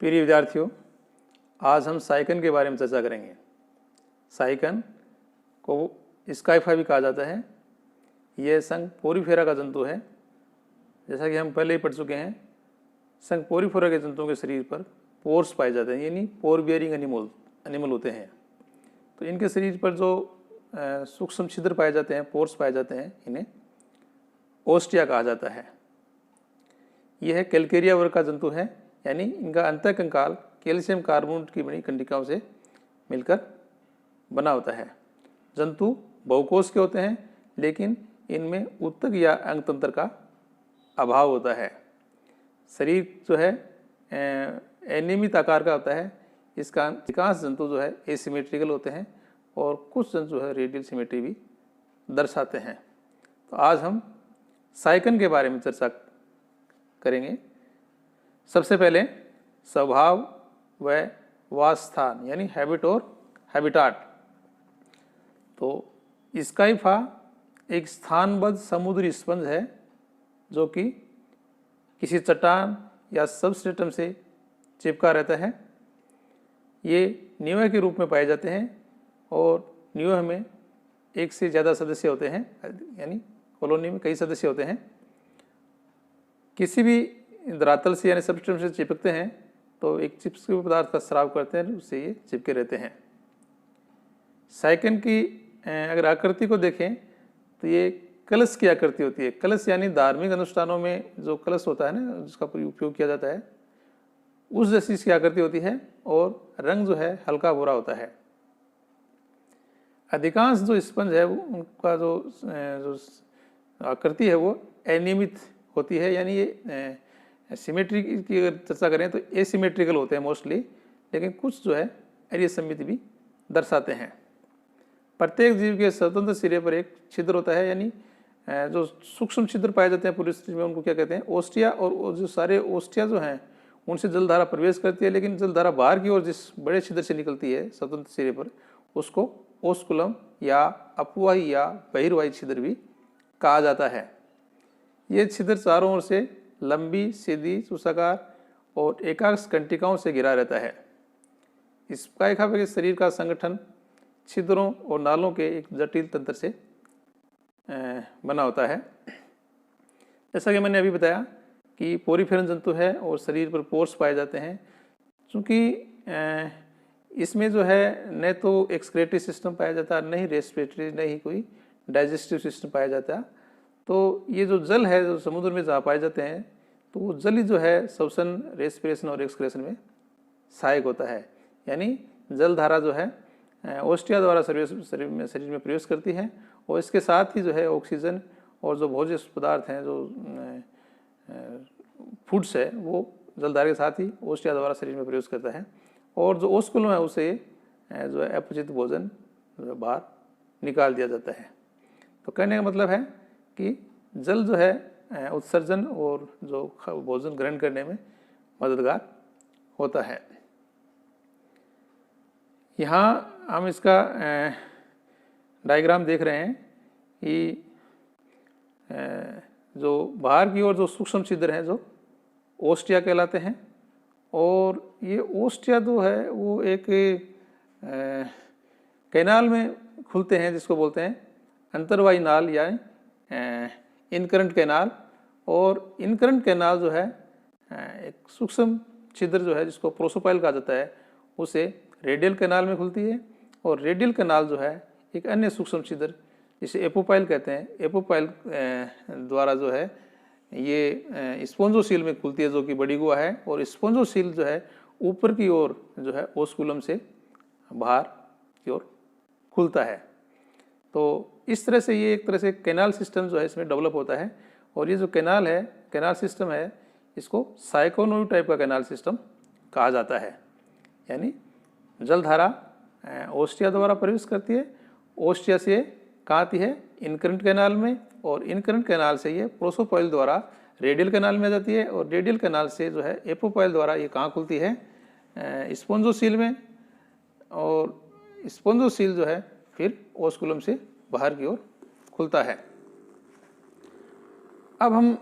प्रिय विद्यार्थियों, आज हम साइकन के बारे में चर्चा करेंगे। साइकन को स्काइफा भी कहा जाता है। यह संघ पोरीफेरा का जंतु है। जैसा कि हम पहले ही पढ़ चुके हैं, संघ पोरीफेरा के जंतुओं के शरीर पर पोर्स पाए जाते हैं, यानी पोर बियरिंग एनिमल होते हैं। तो इनके शरीर पर जो सूक्ष्म छिद्र पाए जाते हैं, पोर्स पाए जाते हैं, इन्हें ओस्टिया कहा जाता है। यह कैल्केरिया वर्ग का जंतु है, यानी इनका अंतःकंकाल कैल्शियम कार्बोनेट की बनी कंडिकाओं से मिलकर बना होता है। जंतु बहुकोश के होते हैं, लेकिन इनमें ऊतक या अंगतंत्र का अभाव होता है। शरीर जो है अनियमित आकार का होता है। इसका अधिकांश जंतु जो है एसिमेट्रिकल होते हैं और कुछ जंतु जो है रेडियल सिमेट्री भी दर्शाते हैं। तो आज हम साइकन के बारे में चर्चा करेंगे। सबसे पहले स्वभाव व वासस्थान यानी हैबिट और हैबिटाट। तो स्काइफा एक स्थानबद्ध समुद्री स्पंज है जो कि किसी चट्टान या सबस्ट्रेटम से चिपका रहता है। ये न्यूह के रूप में पाए जाते हैं और न्यूह में एक से ज़्यादा सदस्य होते हैं, यानी कॉलोनी में कई सदस्य होते हैं। किसी भी धरातल से यानी सबस्ट्रेटम से चिपकते हैं तो एक चिपके पदार्थ का स्राव करते हैं, उससे ये चिपके रहते हैं। साइकन की अगर आकृति को देखें तो ये कलश की आकृति होती है। कलश यानी धार्मिक अनुष्ठानों में जो कलश होता है ना, जिसका उपयोग किया जाता है, उस जैसी इसकी आकृति होती है और रंग जो है हल्का भूरा होता है। अधिकांश जो स्पंज है उनका जो आकृति है वो अनियमित होती है, यानी ये सिमेट्री की अगर चर्चा करें तो एसिमेट्रिकल होते हैं मोस्टली, लेकिन कुछ जो है एरियसमिति भी दर्शाते हैं। प्रत्येक जीव के स्वतंत्र सिरे पर एक छिद्र होता है, यानी जो सूक्ष्म छिद्र पाए जाते हैं पूरे शरीर में उनको क्या कहते हैं, ओस्टिया। और जो सारे ओस्टिया जो हैं उनसे जलधारा प्रवेश करती है, लेकिन जलधारा बाहर की ओर जिस बड़े छिद्र से निकलती है स्वतंत्र सिरे पर, उसको ओस्कुलम या अपवाही या बहिर्वाही छिद्र भी कहा जाता है। ये छिद्र चारों ओर से लंबी, सीधी, चूसाकार और एकाक्ष कंटिकाओं से घिरा रहता है। स्काइफा के शरीर का संगठन छिद्रों और नालों के एक जटिल तंत्र से बना होता है। जैसा कि मैंने अभी बताया कि पोरीफेरन जंतु है और शरीर पर पोर्स पाए जाते हैं। चूँकि इसमें जो है न तो एक्सक्रेटरी सिस्टम पाया जाता, न ही रेस्पिरेटरी, न ही कोई डाइजेस्टिव सिस्टम पाया जाता। तो ये जो जल है जो समुद्र में जहाँ पाए जाते हैं, तो वो जल ही जो है श्वसन, रेस्पिरेशन और एक्सक्रेशन में सहायक होता है। यानी जल धारा जो है ओस्टिया द्वारा शरीर में प्रवेश करती है और इसके साथ ही जो है ऑक्सीजन और जो भोज्य पदार्थ हैं, जो फूड्स है, वो जलधारा के साथ ही ओस्टिया द्वारा शरीर में प्रवेश करता है और जो ओस्कुलम है उसे जो है अपचित भोजन बाहर निकाल दिया जाता है। तो कहने का मतलब है कि जल जो है उत्सर्जन और जो भोजन ग्रहण करने में मददगार होता है। यहाँ हम इसका डायग्राम देख रहे हैं कि जो बाहर की ओर जो सूक्ष्म छिद्र हैं जो ओस्टिया कहलाते हैं, और ये ओस्टिया जो है वो एक कैनाल में खुलते हैं जिसको बोलते हैं अंतर्वाही नाल या इनकरंट कैनाल। और इनकरंट कैनाल जो है एक सूक्ष्म छिद्र जो है जिसको प्रोसोपाइल कहा जाता है, उसे रेडियल कैनाल में खुलती है। और रेडियल कैनाल जो है एक अन्य सूक्ष्म छिद्र जिसे एपोपाइल कहते हैं, एपोपाइल द्वारा जो है ये स्पोंजोसील में खुलती है, जो कि बड़ी गुहा है। और स्पोंजोसील जो है ऊपर की ओर जो है ओस्कुलम से बाहर की ओर खुलता है। तो इस तरह से ये एक तरह से कैनाल सिस्टम जो है इसमें डेवलप होता है। और ये जो कैनाल सिस्टम है, इसको साइकोनोइड टाइप का कैनाल सिस्टम कहा जाता है। यानी जलधारा ओस्टिया द्वारा प्रवेश करती है, ओस्टिया से कहाँ आती है, इनकरंट कैनाल में, और इनकरंट कैनाल से ये प्रोसोपाइल द्वारा रेडियल कैनाल में आ जाती है, और रेडियल कैनाल से जो है एपोपाइल द्वारा ये कहाँ खुलती है, स्पोंजोसील में, और स्पोंजोसील जो है फिर ओस्कुलम से बाहर की ओर खुलता है। अब हम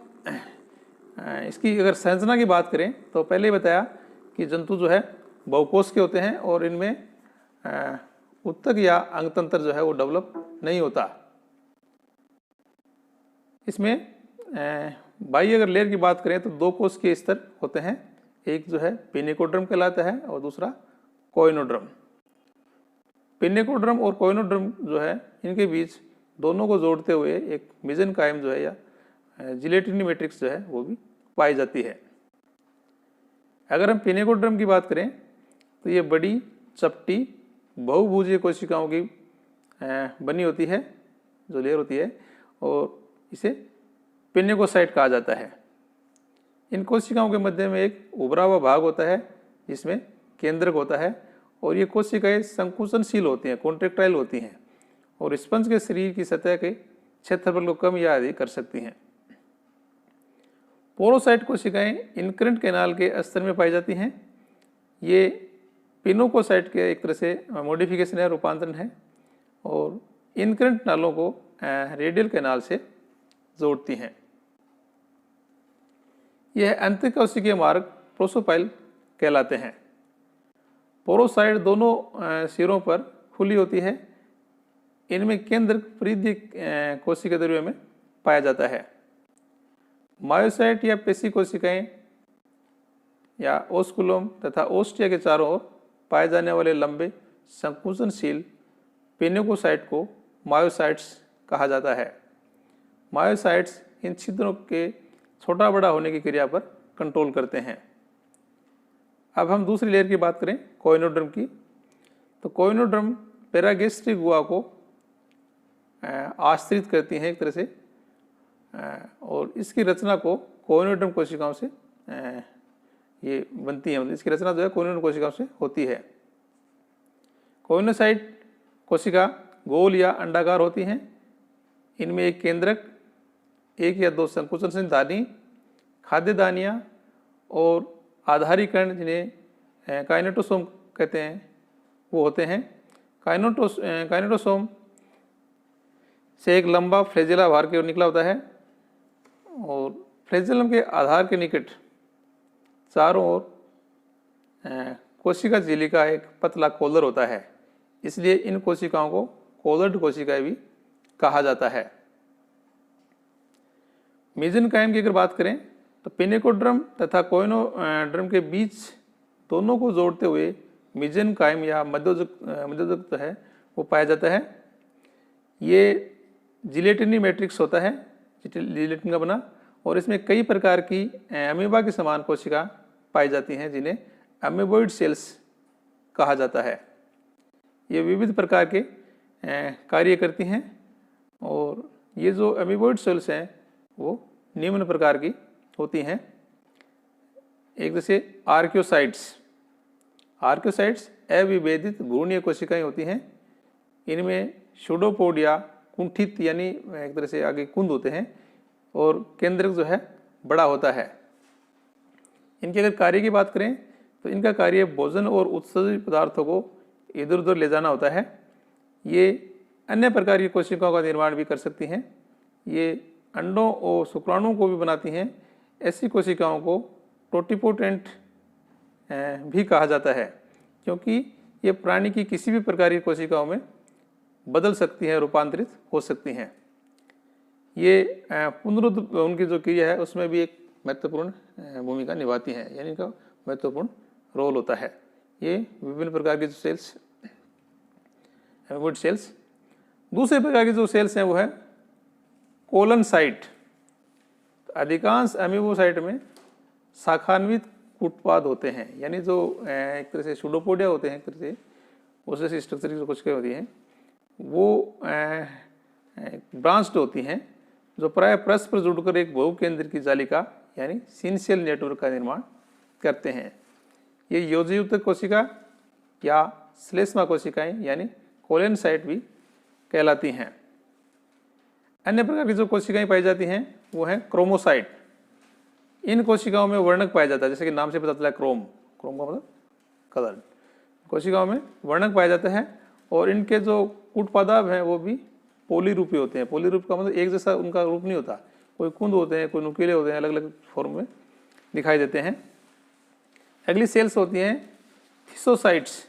इसकी अगर संरचना की बात करें तो पहले ही बताया कि जंतु जो है बहुकोश के होते हैं और इनमें उत्तक या अंगतंत्र जो है वो डेवलप नहीं होता। इसमें बाह्य अगर लेयर की बात करें तो 2 कोश के स्तर होते हैं, एक जो है पिनिकोड्रम कहलाता है और दूसरा कोइनोड्रम। पिनिकोड्रम और कोइनोड्रम जो है इनके बीच दोनों को जोड़ते हुए एक मेसेनकाइम जो है या जिलेटिनी मैट्रिक्स जो है वो भी पाई जाती है। अगर हम पिनिकोड्रम की बात करें तो ये बड़ी चपटी बहुभुजीय कोशिकाओं की बनी होती है जो लेयर होती है और इसे पिनिकोसाइट कहा जाता है। इन कोशिकाओं के मध्य में एक उभरा हुआ भाग होता है जिसमें केंद्रक होता है और ये कोशिकाएं संकुचनशील होती हैं, कॉन्ट्रेक्टाइल होती हैं और स्पंज के शरीर की सतह के क्षेत्रफल को कम या अधिक कर सकती हैं। पोरोसाइट कोशिकाएं इनकरेंट कैनाल के स्तर में पाई जाती हैं। ये पिनोकोसाइट के एक तरह से मॉडिफिकेशन है, रूपांतरण है और इनकरेंट नालों को रेडियल कैनाल से जोड़ती हैं। यह अंतःकोशिकीय मार्ग प्रोसोपाइल कहलाते हैं। पोरोसाइट दोनों सिरों पर खुली होती है। इनमें केंद्र परिधीय कोशिका द्रव्य में पाया जाता है। मायोसाइट या पेशी कोशिकाएं या ओस्कुलम तथा ओस्टिया के चारों ओर पाए जाने वाले लंबे संकुचनशील पिनिकोसाइट को मायोसाइट्स कहा जाता है। मायोसाइट्स इन छिद्रों के छोटा बड़ा होने की क्रिया पर कंट्रोल करते हैं। अब हम दूसरी लेयर की बात करें कोइनोड्रम की, तो कोइनोड्रम पैरागैस्ट्रिक गुहा को आश्रित करती हैं एक तरह से और इसकी रचना को कोइनोड्रम कोशिकाओं से ये बनती है, मतलब इसकी रचना जो है कोइनोड्रम कोशिकाओं से होती है। कोइनोसाइट कोशिका गोल या अंडाकार होती हैं। इनमें एक केंद्रक, 1 या 2 संकुचनशील दानी, खाद्य दानियाँ और आधारी कण जिन्हें काइनेटोसोम कहते हैं वो होते हैं। काइनेटोसोम से एक लंबा फ्लैजेला बाहर की ओर निकला होता है और फ्लैजेलम के आधार के निकट चारों ओर कोशिका झिल्ली का एक पतला कॉलर होता है, इसलिए इन कोशिकाओं को कॉलर्ड कोशिकाएं भी कहा जाता है। मेसेनकाइम की अगर बात करें तो पिनिकोड्रम तथा कोइनोड्रम के बीच दोनों को जोड़ते हुए मेसेनकाइम या मध्योजक है वो पाया जाता है। ये जिलेटिनी मैट्रिक्स होता है, जिलेटिन का बना, और इसमें कई प्रकार की अमीबा के समान कोशिका पाई जाती हैं जिन्हें अमीबोइड सेल्स कहा जाता है। ये विविध प्रकार के कार्य करती हैं और ये जो अमीबोइड सेल्स हैं वो निम्न प्रकार की होती हैं। एक जैसे आर्कियोसाइट्स अविभेदित घूर्णीय कोशिकाएं होती हैं। इनमें सूडोपोड या कुंठित यानी एक तरह से आगे कुंद होते हैं और केंद्रक जो है बड़ा होता है। इनके अगर कार्य की बात करें तो इनका कार्य भोजन और उत्सर्जित पदार्थों को इधर उधर ले जाना होता है। ये अन्य प्रकार की कोशिकाओं का निर्माण भी कर सकती हैं। ये अंडों और शुक्राणुओं को भी बनाती हैं। ऐसी कोशिकाओं को टोटिपोटेंट भी कहा जाता है क्योंकि ये प्राणी की किसी भी प्रकार की कोशिकाओं में बदल सकती हैं, रूपांतरित हो सकती हैं। ये पुनरुत्पादन उनकी जो क्रिया है उसमें भी एक महत्वपूर्ण भूमिका निभाती हैं, यानी इनका महत्वपूर्ण रोल होता है। ये विभिन्न प्रकार की जो सेल्स एमिबोइड सेल्स। दूसरे प्रकार की जो सेल्स हैं वो है कोलन-साइट। अधिकांश एमिबोसाइट में शाखान्वित कूटपाद होते हैं, यानी जो एक तरह से सूडोपोडिया होते हैं, एक तरह से उस जैसी स्ट्रक्चर की जो कोशिकाएं होती हैं वो ब्रांच्ड होती हैं जो प्राय परस्पर जुड़कर एक बहुकेंद्र की जालिका यानी सिंशियल नेटवर्क का निर्माण करते हैं। ये योजयुक्त कोशिका या श्लेष्मा कोशिकाएं यानी कोलेनसाइट भी कहलाती हैं। अन्य प्रकार की जो कोशिकाएं पाई जाती हैं वो हैं क्रोमोसाइट। इन कोशिकाओं में वर्णक पाया जाता है, जैसे कि नाम से पता चला क्रोम का मतलब कलर। कोशिकाओं में वर्णक पाया जाता है और इनके जो कूटपादाभ हैं वो भी पोलीरूपी होते हैं। पोलीरूप का मतलब एक जैसा उनका रूप नहीं होता, कोई कुंद होते हैं, कोई नुकीले होते हैं, अलग अलग फॉर्म में दिखाई देते हैं। अगली सेल्स होती हैं थिसोसाइट्स।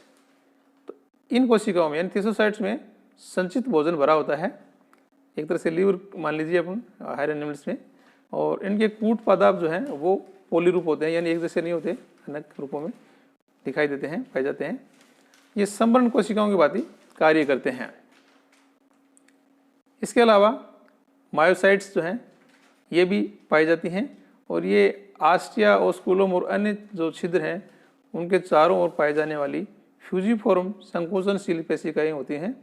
तो इन कोशिकाओं में यानी थिसोसाइट्स में संचित भोजन भरा होता है, एक तरह से लीवर मान लीजिए अपन हायर एनिमल्स में, और इनके कूट पदार्थ जो हैं वो पोली रूप होते हैं, यानी एक जैसे नहीं होते, अनेक रूपों में दिखाई देते हैं, पाए जाते हैं। ये संवर्ण कोशिकाओं की भांति कार्य करते हैं। इसके अलावा मायोसाइट्स जो हैं ये भी पाई जाती हैं, और ये आस्टिया, ओस्कुलम और अन्य जो छिद्र हैं उनके चारों ओर पाई जाने वाली फ्यूजिफॉर्म संकोचनशील पेशिकाएं होती हैं,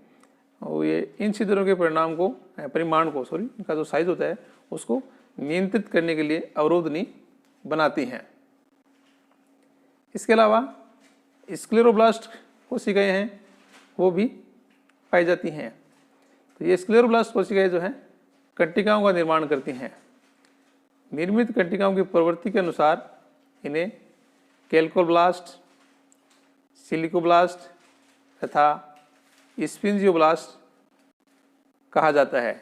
और ये इन छिद्रों के परिमाण को इनका जो साइज होता है उसको नियंत्रित करने के लिए अवरोधनी बनाती हैं। इसके अलावा स्क्लेरोब्लास्ट कोशिकाएं हैं वो भी पाई जाती हैं। तो ये स्क्लेरोब्लास्ट कोशिकाएं जो हैं कंटिकाओं का निर्माण करती हैं। निर्मित कंटिकाओं की प्रवृत्ति के अनुसार इन्हें कैल्कोब्लास्ट, सिलिकोब्लास्ट तथा स्पिंजियोब्लास्ट कहा जाता है।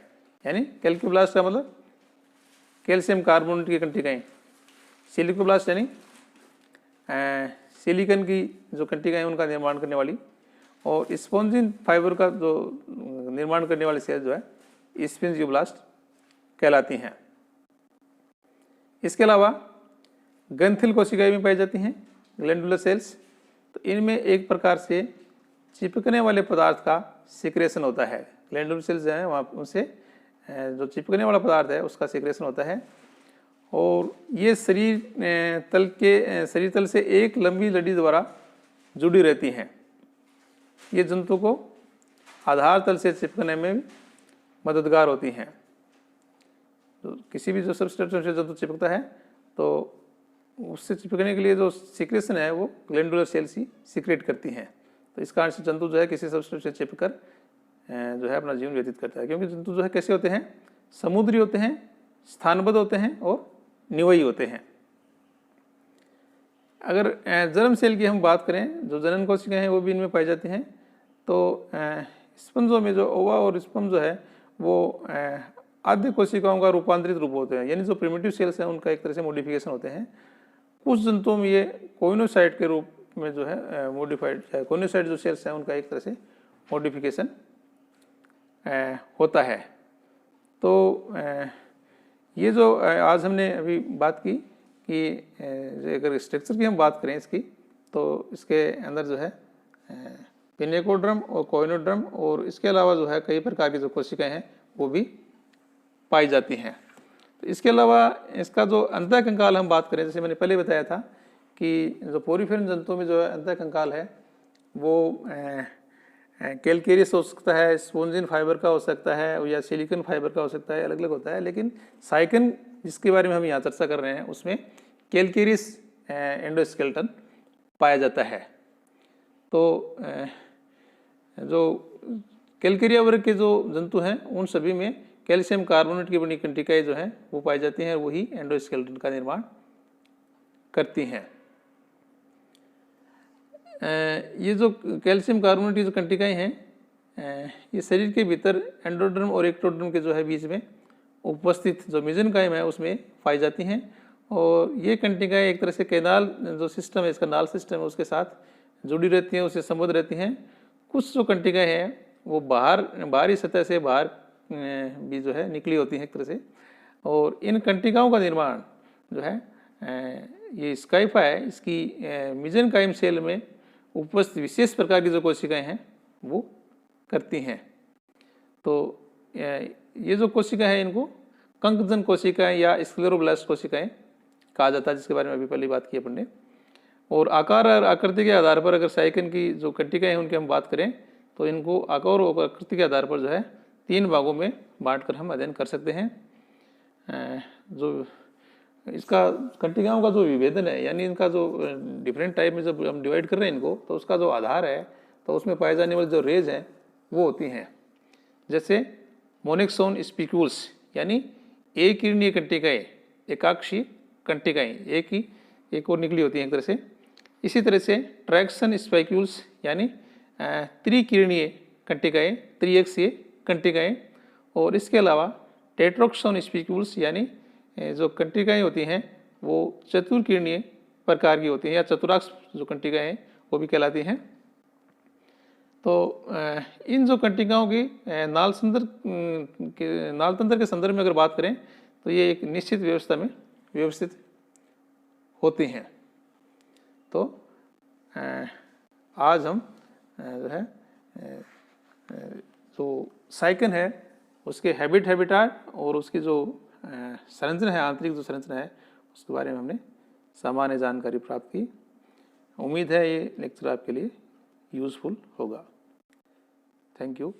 यानी कैल्कोब्लास्ट का मतलब कैल्शियम कार्बोनेट की कंटिकाएं, सिलिकोब्लास्ट यानी सिलिकन की जो कंटिकाएं उनका निर्माण करने वाली, और स्पॉन्जिन फाइबर का जो निर्माण करने वाली सेल जो है स्पिंजियोब्लास्ट कहलाती हैं। इसके अलावा ग्रंथिल कोशिकाएं भी पाई जाती हैं, ग्लैंडुलर सेल्स। तो इनमें एक प्रकार से चिपकने वाले पदार्थ का सिक्रेशन होता है। ग्लैंडुलर सेल्स जो है वहाँ उनसे जो चिपकने वाला पदार्थ है उसका सिक्रेशन होता है, और ये शरीर तल से एक लंबी लड़ी द्वारा जुड़ी रहती हैं। ये जंतु को आधार तल से चिपकने में मददगार होती हैं। तो किसी भी जो सबस्ट्रेट से जंतु चिपकता है तो उससे चिपकने के लिए जो सिक्रेशन है वो ग्लैंडुलर सेल्स ही सिक्रेट करती हैं। तो इस कारण से जंतु जो है किसी सबस्ट्रेट से चिपकर जो है अपना जीवन व्यतीत करता है, क्योंकि जंतु जो है कैसे होते हैं, समुद्री होते हैं, स्थानबद्ध होते हैं और निवयी होते हैं। अगर जर्म सेल की हम बात करें, जो जनन कोशिकाएं हैं वो भी इनमें पाई जाती हैं। तो स्पंजों में जो ओवा और स्पर्म जो है वो आद्य कोशिकाओं का रूपांतरित रूप होते हैं, यानी जो प्रिमिटिव सेल्स हैं उनका एक तरह से मॉडिफिकेशन होते हैं। कुछ जंतुओं में ये कोइनोसाइट के रूप में जो है मॉडिफाइड कोइनोसाइट जो सेल्स हैं उनका एक तरह से मॉडिफिकेशन होता है। तो ये जो आज हमने अभी बात की कि अगर स्ट्रक्चर की हम बात करें इसकी, तो इसके अंदर जो है पिनेकोड्रम और कोइनोड्रम और इसके अलावा जो है कई प्रकार की जो कोशिकाएं हैं वो भी पाई जाती हैं। तो इसके अलावा इसका जो अंतःकंकाल हम बात करें, जैसे मैंने पहले बताया था कि जो पोरिफेरन जंतुओं में जो है अंतःकंकाल है वो कैलकेरियस हो सकता है, स्पॉन्जिन फाइबर का हो सकता है, या सिलिकॉन फाइबर का हो सकता है, अलग अलग होता है। लेकिन साइकन जिसके बारे में हम यहाँ चर्चा कर रहे हैं उसमें कैलकेरियस एंडोस्केलेटन पाया जाता है। तो जो कैलकेरिया वर्ग के जो जंतु हैं उन सभी में कैल्शियम कार्बोनेट की बनी कंटिकाएं जो हैं वो पाई जाती हैं, और वही एंडोस्केलेटन का निर्माण करती हैं। ये जो कैल्शियम कार्बोनेट की जो कंटिकाएं हैं ये शरीर के भीतर एंडोडर्म और एक्टोडर्म के जो है बीच में उपस्थित जो मेसेनकाइम है उसमें पाई जाती हैं, और ये कंटिकाएं एक तरह से कैनाल जो सिस्टम है, इसका नाल सिस्टम है, उसके साथ जुड़ी रहती हैं, उससे संबद्ध रहती हैं। कुछ जो कंटिकाएं हैं वो बाहरी सतह से बाहर भी जो है निकली होती हैं एक तरह से, और इन कंटिकाओं का निर्माण जो है ये स्काइफा है, इसकी मेसेनकाइम सेल में उपस्थित विशेष प्रकार की जो कोशिकाएं हैं वो करती हैं। तो ये जो कोशिकाएं हैं इनको कंकजन कोशिकाएं या स्क्लेरोब्लास्ट कोशिकाएं कहा जाता है, जिसके बारे में अभी पहले बात की अपन ने। और आकार और आकृति के आधार पर अगर साइकन की जो कंटिकाएं हैं उनकी हम बात करें तो इनको आकार और आकृति के आधार पर जो है 3 भागों में बांटकर हम अध्ययन कर सकते हैं। जो इसका कंटिकाओं का जो विभेदन है, यानी इनका जो डिफरेंट टाइप में जब हम डिवाइड कर रहे हैं इनको, तो उसका जो आधार है तो उसमें पाए जाने वाली जो रेज हैं वो होती हैं, जैसे मोनिक्सोन स्पिक्यूल्स यानी एक किरणीय कंटिकाएं, एकाक्षीय कंटिकाएं एक और निकली होती हैं एक तरह से। इसी तरह से ट्रैक्शन स्पाइक्यूल्स यानी त्रिकिरणीय कंटिकाएं, त्रिअक्षीय कंटिकाएं, और इसके अलावा टेट्रोक्सोन स्पिक्यूल्स यानी जो कंटिकाएं होती हैं वो चतुर्किरणीय प्रकार की होती हैं, या चतुराक्ष जो कंटिकाएं हैं वो भी कहलाती हैं। तो इन जो कंटिकाओं की नाल तंत्र के संदर्भ में अगर बात करें तो ये एक निश्चित व्यवस्था में व्यवस्थित होती हैं। तो आज हम जो है जो साइकन है उसके हैबिटाट और उसकी जो संरचना है, आंतरिक जो संरचना है, उसके बारे में हमने सामान्य जानकारी प्राप्त की। उम्मीद है ये लेक्चर आपके लिए यूज़फुल होगा। Thank you.